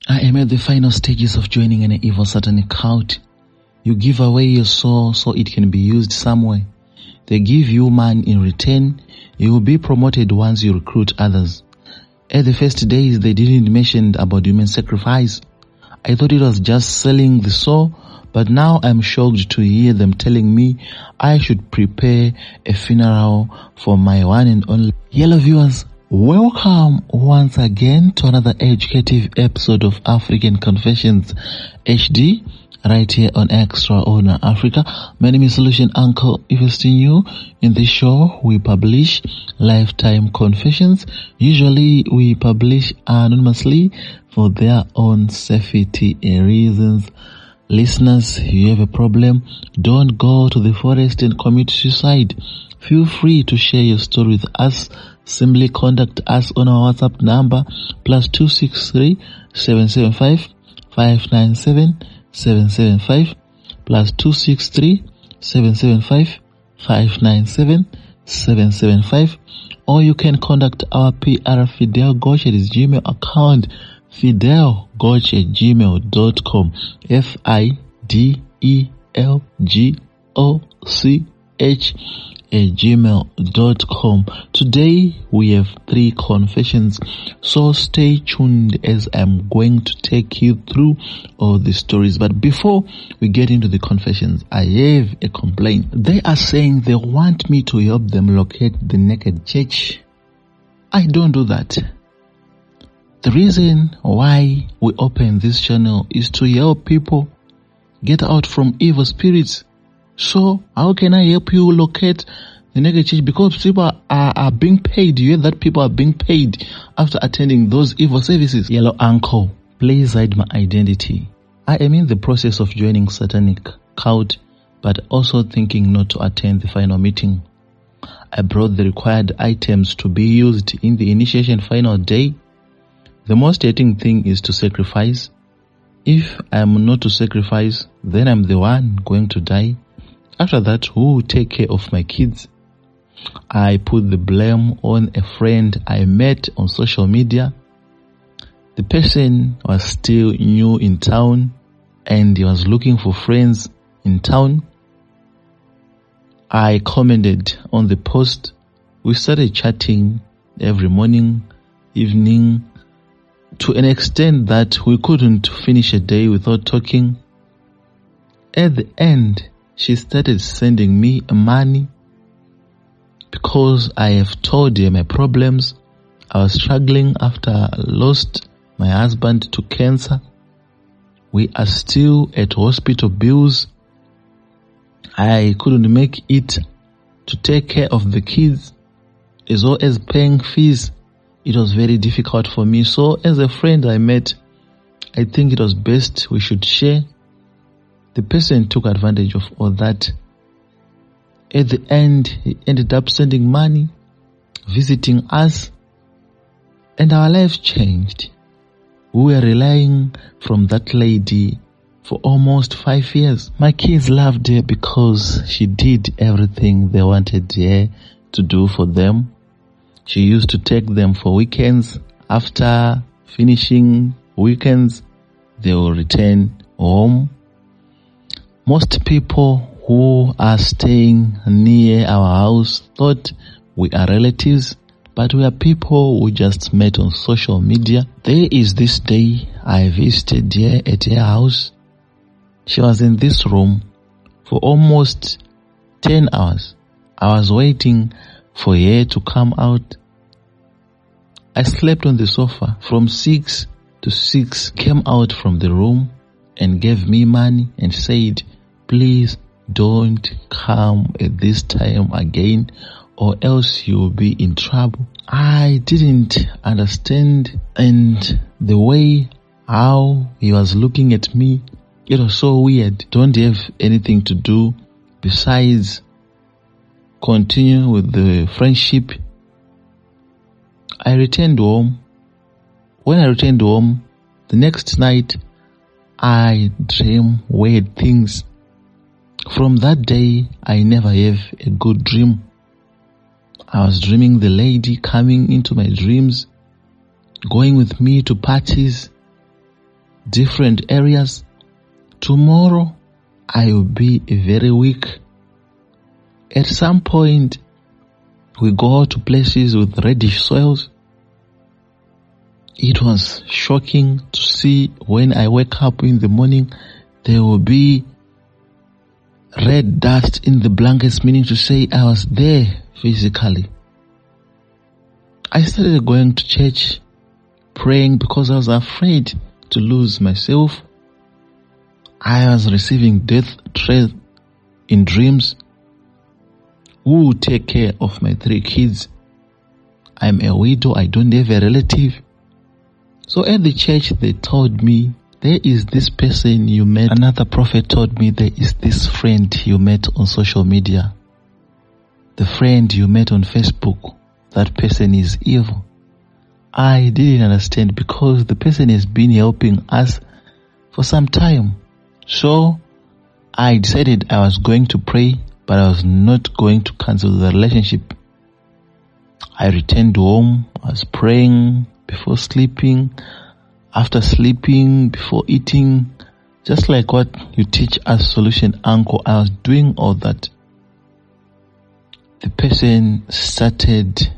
I am at the final stages of joining an evil satanic cult. You give away your soul so it can be used somewhere. They give you money in return. You will be promoted once you recruit others. At the first days, they didn't mention about human sacrifice. I thought it was just selling the soul, but now I'm shocked to hear them telling me I should prepare a funeral for my one and only. Hello viewers, welcome once again to another educative episode of African Confessions HD, right here on Extraordinary Africa. My name is Solution Uncle. If you're still new in this show, we publish lifetime confessions. Usually we publish anonymously for their own safety reasons. Listeners, if you have a problem, don't go to the forest and commit suicide. Feel free to share your story with us. Simply contact us on our WhatsApp number +263 775 597 775 +263 775 597 775, or you can contact our PR Fidel Goch at his Gmail account, fidelgoch@gmail.com, FIDELGOCH@gmail.com. Today we have 3 confessions, so stay tuned as I'm going to take you through all the stories. But before we get into the confessions, I have a complaint. They are saying they want me to help them locate the naked church. I don't do that. The reason why we open this channel is to help people get out from evil spirits. So how can I help you locate the naked church? Because people are being paid. You hear that people are being paid after attending those evil services. Yellow uncle, please hide my identity. I am in the process of joining satanic cult, but also thinking not to attend the final meeting. I brought the required items to be used in the initiation final day. The most hating thing is to sacrifice. If I am not to sacrifice, then I'm the one going to die. After that, who will take care of my kids? I put the blame on a friend I met on social media. The person was still new in town and he was looking for friends in town. I commented on the post. We started chatting every morning, evening, to an extent that we couldn't finish a day without talking. At the end, she started sending me money because I have told her my problems. I was struggling after I lost my husband to cancer. We are still at hospital bills. I couldn't make it to take care of the kids as well as paying fees. It was very difficult for me. So as a friend I met, I think it was best we should share. The person took advantage of all that. At the end, he ended up sending money, visiting us, and our lives changed. We were relying from that lady for almost 5 years. My kids loved her because she did everything they wanted her to do for them. She used to take them for weekends. After finishing weekends, they will return home. Most people who are staying near our house thought we are relatives, but we are people who just met on social media. There is this day I visited her at her house. She was in this room for almost 10 hours. I was waiting for her to come out. I slept on the sofa from 6 to 6, came out from the room and gave me money and said, please don't come at this time again or else you will be in trouble. I didn't understand, and the way how he was looking at me, it was so weird. Don't have anything to do besides continue with the friendship. I returned home. When I returned home, the next night, I dreamed weird things. From that day, I never have a good dream. I was dreaming the lady coming into my dreams, going with me to parties, different areas. Tomorrow, I will be very weak. At some point, we go to places with reddish soils. It was shocking to see when I wake up in the morning, there will be red dust in the blankets, meaning to say I was there physically. I started going to church, praying because I was afraid to lose myself. I was receiving death threats in dreams. Who will take care of my 3 kids? I'm a widow, I don't have a relative. So at the church they told me, there is this person you met. Another prophet told me, there is this friend you met on social media. The friend you met on Facebook, that person is evil. I didn't understand because the person has been helping us for some time. So I decided I was going to pray, but I was not going to cancel the relationship. I returned home, I was praying before sleeping, after sleeping, before eating, just like what you teach as Solution Uncle. I was doing all that. The person started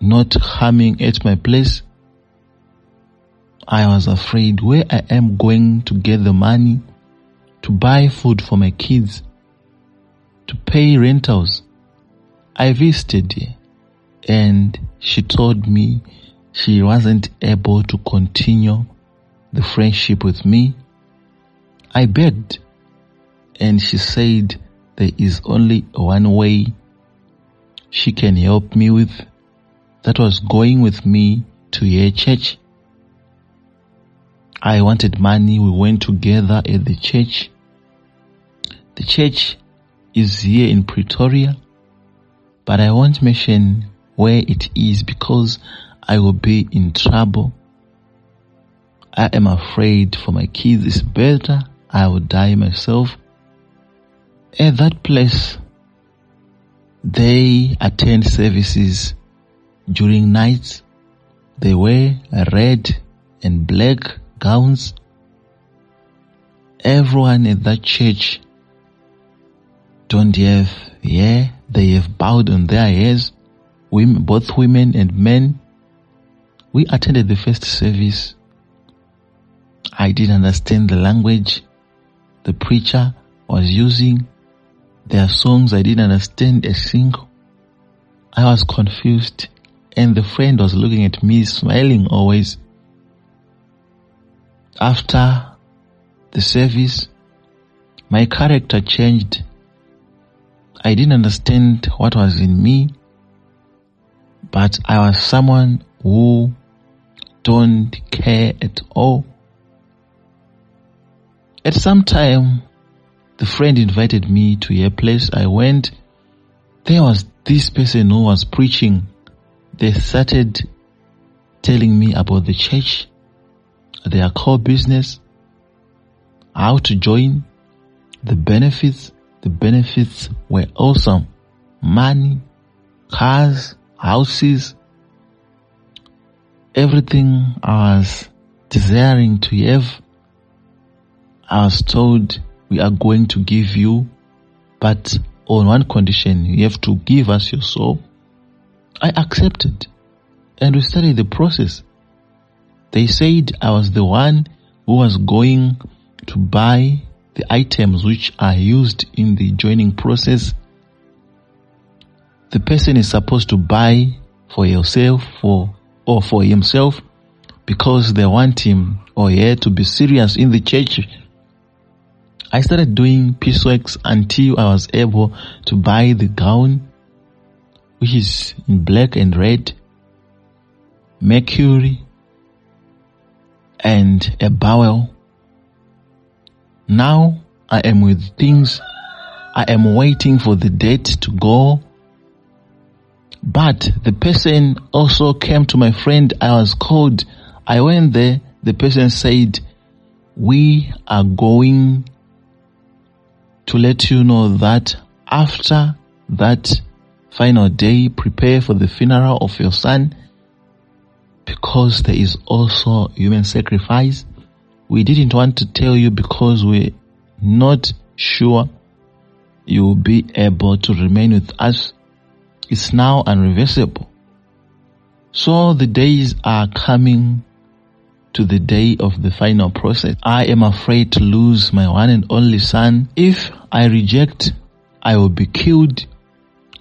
not coming at my place. I was afraid where I am going to get the money to buy food for my kids, to pay rentals. I visited her and she told me she wasn't able to continue the friendship with me. I begged and she said there is only one way she can help me with. That was going with me to her church. I wanted money. We went together at the church. The church is here in Pretoria, but I won't mention where it is because I will be in trouble. I am afraid for my kids. It's better I will die myself. At that place, they attend services during nights. They wear red and black gowns. Everyone at that church don't have hair. They have bowed on their heads. Women, both women and men. We attended the first service. I didn't understand the language the preacher was using. Their songs, I didn't understand a single. I was confused, and the friend was looking at me, smiling always. After the service, my character changed. I didn't understand what was in me, but I was someone who don't care at all. At some time, the friend invited me to a place. I went. There was this person who was preaching. They started telling me about the church, their core business, how to join, the benefits. The benefits were awesome. Money, cars, houses, everything I was desiring to have. I was told, we are going to give you, but on one condition, you have to give us your soul. I accepted, and we started the process. They said I was the one who was going to buy the items which are used in the joining process. The person is supposed to buy for yourself or for himself because they want him or her to be serious in the church. I started doing pieceworks until I was able to buy the gown, which is in black and red, mercury, and a bowel. Now I am with things. I am waiting for the date to go. But the person also came to my friend. I was called. I went there. The person said, we are going to let you know that after that final day, prepare for the funeral of your son, because there is also human sacrifice. We didn't want to tell you because we're not sure you will be able to remain with us. It's now unreversible. So the days are coming to the day of the final process. I am afraid to lose my one and only son. If I reject, I will be killed.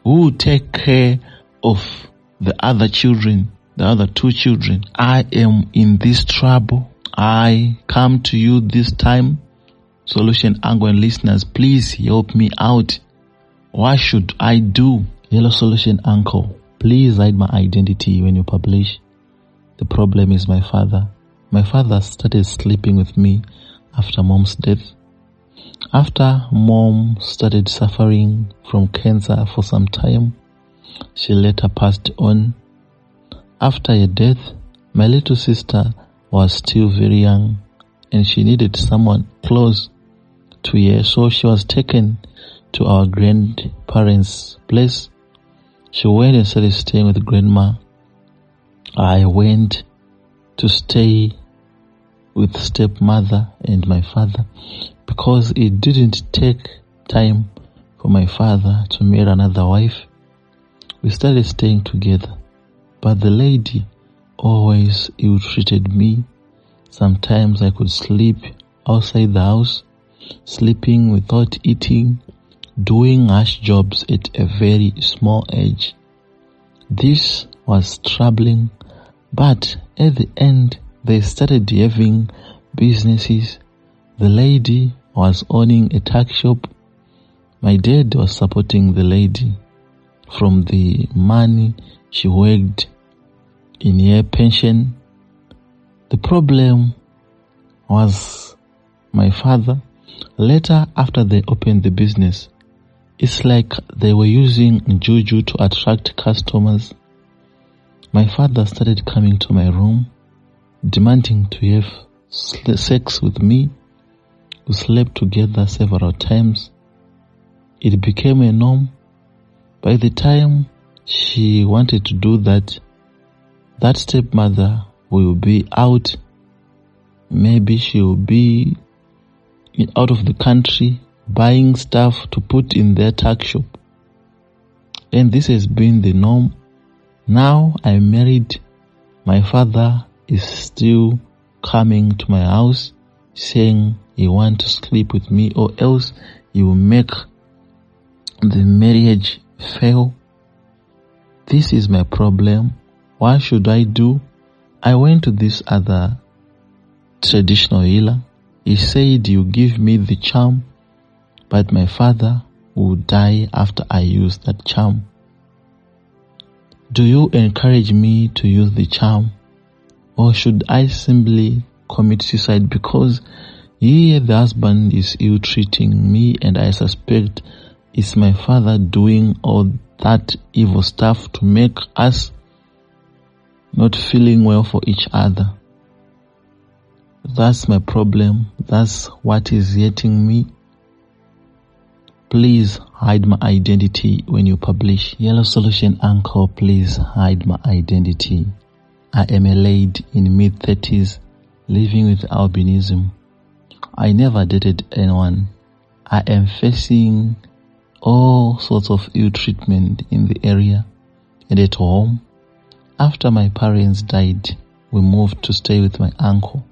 Who will take care of the other children, the other two children? I am in this trouble. I come to you this time. Solution Angle and listeners, please help me out. What should I do? Yellow Solution Uncle, please hide my identity when you publish. The problem is my father. My father started sleeping with me after mom's death. After mom started suffering from cancer for some time, she later passed on. After her death, my little sister was still very young and she needed someone close to her, so she was taken to our grandparents' place. She went and started staying with grandma. I went to stay with stepmother and my father because it didn't take time for my father to marry another wife. We started staying together, but the lady always ill-treated me. Sometimes I could sleep outside the house, sleeping without eating, doing harsh jobs at a very small age. This was troubling, but at the end, they started having businesses. The lady was owning a tuck shop. My dad was supporting the lady from the money she worked in her pension. The problem was my father. Later, after they opened the business, it's like they were using juju to attract customers. My father started coming to my room, demanding to have sex with me. We slept together several times. It became a norm. By the time she wanted to do that, that stepmother will be out. Maybe she will be out of the country buying stuff to put in their tuck shop. And this has been the norm. Now I'm married. My father is still coming to my house saying he wants to sleep with me or else he will make the marriage fail. This is my problem. What should I do? I went to this other traditional healer. He said, you give me the charm, but my father will die after I use that charm. Do you encourage me to use the charm? Or should I simply commit suicide because the husband is ill-treating me and I suspect it's my father doing all that evil stuff to make us not feeling well for each other? That's my problem. That's what is hurting me. Please hide my identity when you publish. Yellow Solution Uncle, please hide my identity. I am a lady in mid-30s living with albinism. I never dated anyone. I am facing all sorts of ill treatment in the area and at home. After my parents died, we moved to stay with my uncle.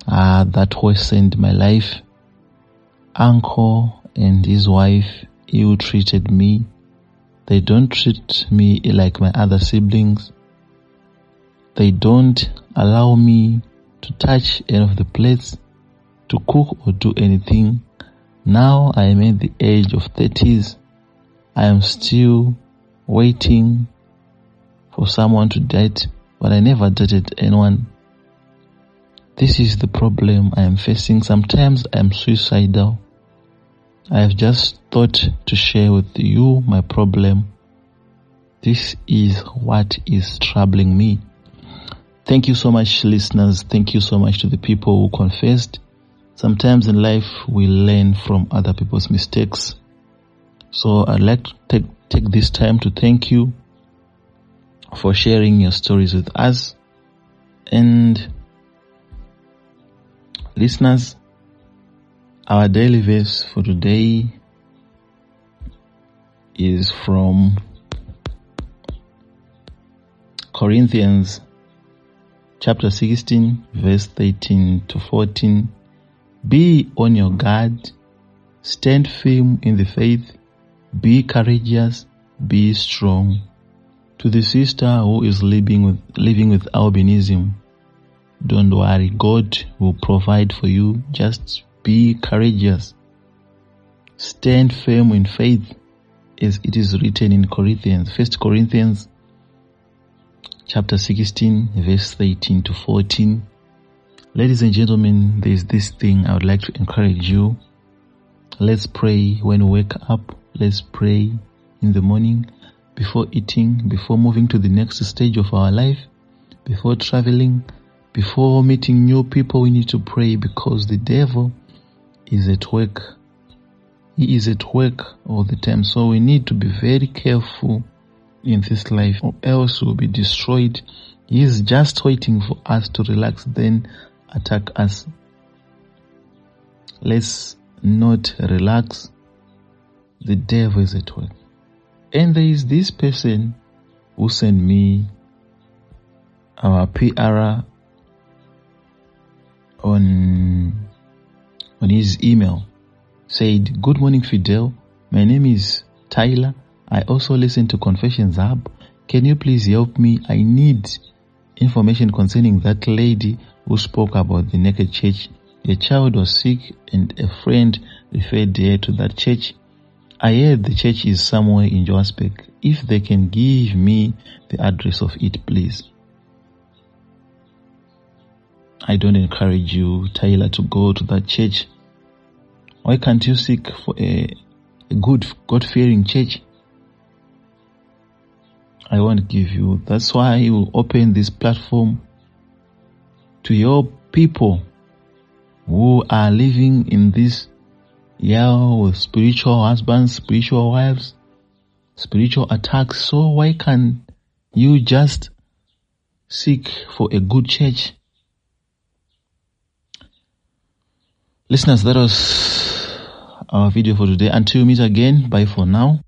That worsened my life. Uncle and his wife ill-treated me. They don't treat me like my other siblings. They don't allow me to touch any of the plates, to cook or do anything. Now I am at the age of 30s. I am still waiting for someone to date, but I never dated anyone. This is the problem I am facing. Sometimes I am suicidal. I have just thought to share with you my problem. This is what is troubling me. Thank you so much, listeners. Thank you so much to the people who confessed. Sometimes in life we learn from other people's mistakes. So I'd like to take this time to thank you for sharing your stories with us. And Listeners, our daily verse for today is from Corinthians chapter 16, verse 13 to 14. Be on your guard, stand firm in the faith, be courageous, be strong. To the sister who is living with albinism, don't worry, God will provide for you. Just be courageous. Stand firm in faith, as it is written in Corinthians, 1 Corinthians chapter 16, verse 13 to 14. Ladies and gentlemen, there's this thing I would like to encourage you. Let's pray when we wake up. Let's pray in the morning, before eating, before moving to the next stage of our life, before traveling, before meeting new people. We need to pray because the devil is at work. He is at work all the time. So we need to be very careful in this life, or else we'll be destroyed. He is just waiting for us to relax, then attack us. Let's not relax. The devil is at work. And there is this person who sent me our PR on his email. Said, "Good morning, Fidel. My name is Tyler. I also listen to Confessions Hub. Can you please help me? I need information concerning that lady who spoke about the naked church. A child was sick and a friend referred her to that church. I heard the church is somewhere in Johannesburg. If they can give me the address of it, please." I don't encourage you, Tyler, to go to that church. Why can't you seek for a good, God-fearing church? I won't give you. That's why I will open this platform to your people who are living in this with spiritual husbands, spiritual wives, spiritual attacks. So why can't you just seek for a good church? Listeners, that was our video for today. Until we meet again, bye for now.